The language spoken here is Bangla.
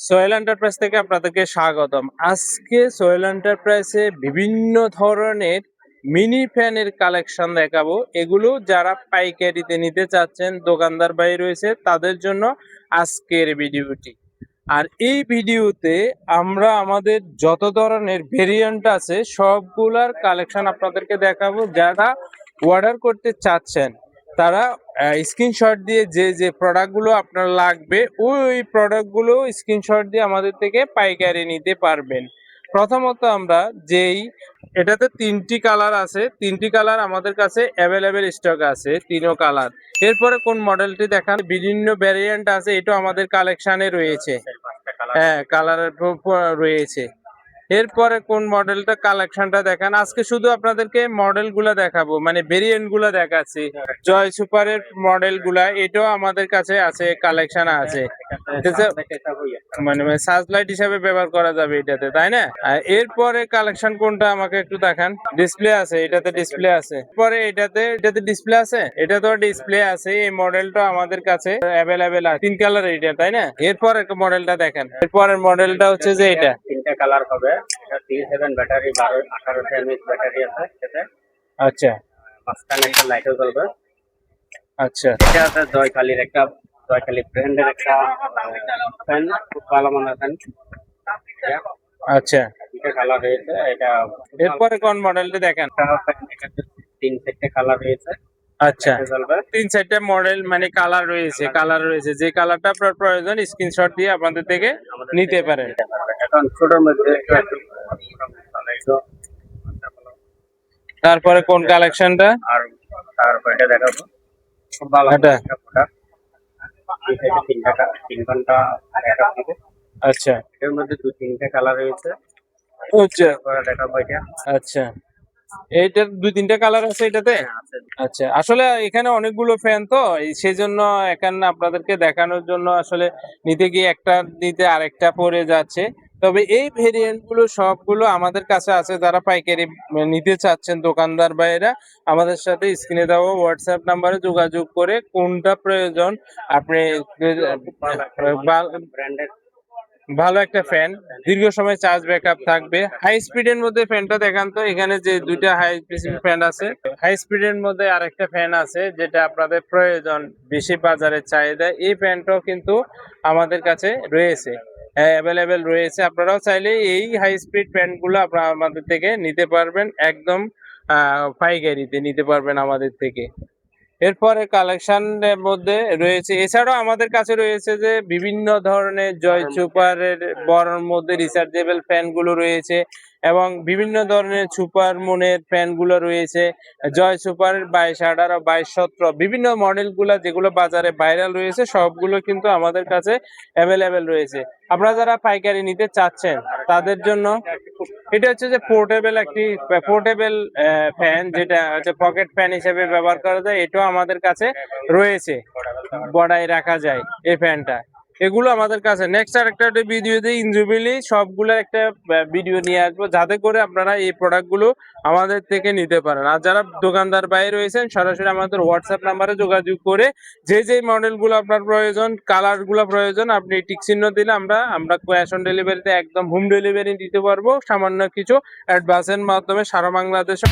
সোহেল এন্টারপ্রাইজ থেকে আপনাদেরকে স্বাগতম। আজকে সোহেল এন্টারপ্রাইজে বিভিন্ন ধরনের মিনি ফ্যানের কালেকশন দেখাবো। এগুলো যারা পাইকারিতে নিতে চাচ্ছেন, দোকানদার ভাই রয়েছে, তাদের জন্য আজকের ভিডিওটি। আর এই ভিডিওতে আমরা আমাদের যত ধরনের ভেরিয়েন্ট আছে সবগুলার কালেকশন আপনাদেরকে দেখাবো। যারা অর্ডার করতে চাচ্ছেন তারা স্ক্রিনশট দিয়ে যে যে প্রোডাক্টগুলো আপনার লাগবে ওই প্রোডাক্টগুলো স্ক্রিনশট দিয়ে আমাদের থেকে পাইকারি নিতে পারবেন। প্রথমত আমরা এটাতে তিনটি কালার আছে, তিনটি কালার আমাদের কাছে অ্যাভেলেবেল স্টক আছে, তিনও কালার। এরপরে কোন মডেলটি দেখান, বিভিন্ন ভ্যারিয়েন্ট আছে, এটা আমাদের কালেকশনে রয়েছে। হ্যাঁ, কালারের রয়েছে। এরপরে কোন মডেলটা কালেকশনটা দেখান। আজকে শুধু আপনাদেরকে মডেল গুলা দেখাবো, মানে ভেরিয়েন্ট গুলা দেখাচ্ছি। জয় সুপারের মডেল গুলা এটাও আমাদের কাছে আছে, কালেকশন আছে, মানে সার্চ লাইট হিসাবে ব্যবহার করা যাবে এটাতে, তাই না? এরপরে কালেকশন কোনটা আমাকে একটু দেখান। ডিসপ্লে আছে, এটাতে ডিসপ্লে আছে। পরে এটাতে ডিসপ্লে আছে, এটা তো ডিসপ্লে আছে। এই মডেলটা আমাদের কাছে অ্যাভেলেবেল আছে, তিন কালার এটা, তাই না? এরপরে মডেলটা দেখেন। এরপরের মডেলটা হচ্ছে যে এটা তিনটা কালার হবে। এটা 37 ব্যাটারি, 1800 এমএএইচ ব্যাটারি আছে এটাতে। আচ্ছা, মাঝখানে একটা লাইটও জ্বলবে। আচ্ছা, এটা আছে জয়খালির একটা, জয়খালি ব্র্যান্ডের একটা ফ্যান, খুব ভালো মানের ফ্যান। আচ্ছা। এটা কালার রয়েছে। এটা এরপরে কোন মডেলটা দেখেন। তিন চারটে কালার রয়েছে। আচ্ছা, তিন চারটে মডেল মানে কালার রয়েছে। যে কালারটা আপনার প্রয়োজন স্ক্রিনশট দিয়ে আপনাদের থেকে নিতে পারেন। এখন ছোটর মধ্যে তারপরে কোন কালেকশনটা? আর তারপরে এটা দেখাবো, খুব ভালো এটা একটা প্রোডাক্ট। তিন ঘন্টা ব্যাকআপ দিবে। আচ্ছা, এর মধ্যে দু তিনটে কালার রয়েছে। আচ্ছা, দেখাবো এটা। আচ্ছা। এইটার দুই তিনটা কালার আছে এটাতে। আচ্ছা, আসলে এখানে অনেকগুলো ফ্যান তো সেই জন্য এখানে আপনাদেরকে দেখানোর জন্য আসলে নিতে গিয়ে একটা নিতে আরেকটা পড়ে যাচ্ছে। তবে এই ভেরিয়েন্ট গুলো সবগুলো আমাদের কাছে আছে। যারা পাইকারি নিতে চাচ্ছেন দোকানদার ভাইয়েরা আমাদের সাথে স্ক্রিনে দেওয়া হোয়াটসঅ্যাপ নাম্বারে যোগাযোগ করে কোনটা প্রয়োজন আপনি ব্র্যান্ডেড ভালো একটা ফ্যান, দীর্ঘ সময় চার্জ ব্যাকআপ থাকবে। হাই স্পিডের মধ্যে ফ্যানটা দেখান তো। এখানে যে দুইটা হাই স্পিড ফ্যান আছে, হাই স্পিডের মধ্যে আরেকটা ফ্যান আছে যেটা আপনাদের প্রয়োজন, বেশি বাজারের চাহিদা। এই ফ্যানটাও কিন্তু আমাদের কাছে রয়েছে, অ্যাভেলেবেল রয়েছে। আপনারাও চাইলে এই হাই স্পিড ফ্যানগুলো আপনারা আমাদের থেকে নিতে পারবেন, একদম পাইকারিতে নিতে পারবেন আমাদের থেকে। এরপরে কালেকশনের মধ্যে রয়েছে, এছাড়াও আমাদের কাছে রয়েছে যে বিভিন্ন ধরনের জয় সুপারের বড়র মধ্যে রিচার্জেবল ফ্যান গুলো রয়েছে এবং বিভিন্ন ধরনের সুপার মুনের ফ্যান গুলো রয়েছে। জয় সুপারের 2218, 2217 বিভিন্ন মডেল গুলা যেগুলো বাজারে ভাইরাল রয়েছে সবগুলো কিন্তু আমাদের কাছে অ্যাভেলেবেল রয়েছে। আপনারা যারা পাইকারি নিতে চাচ্ছেন তাদের জন্য এটা হচ্ছে যে পোর্টেবল ফ্যান, যেটা হচ্ছে পকেট ফ্যান হিসেবে ব্যবহার করা যায়। এটাও আমাদের কাছে রয়েছে, বড়াই রাখা যায় এই ফ্যানটা। এগুলো আমাদের কাছে নেক্সট আরেকটা ভিডিওতে ইনজুবিলি সবগুলোর একটা ভিডিও নিয়ে আসবো, যাতে করে আপনারা এই প্রোডাক্টগুলো আমাদের থেকে নিতে পারেন। আর যারা দোকানদার বাইরে রয়েছেন সরাসরি আমাদের হোয়াটসঅ্যাপ নাম্বারে যোগাযোগ করে যে মডেলগুলো আপনার প্রয়োজন, কালারগুলো প্রয়োজন, আপনি টিক চিহ্ন দিলে আমরা ক্যাশ অন ডেলিভারিতে একদম হোম ডেলিভারি দিতে পারবো, সামান্য কিছু অ্যাডভান্সের মাধ্যমে সারা বাংলাদেশে।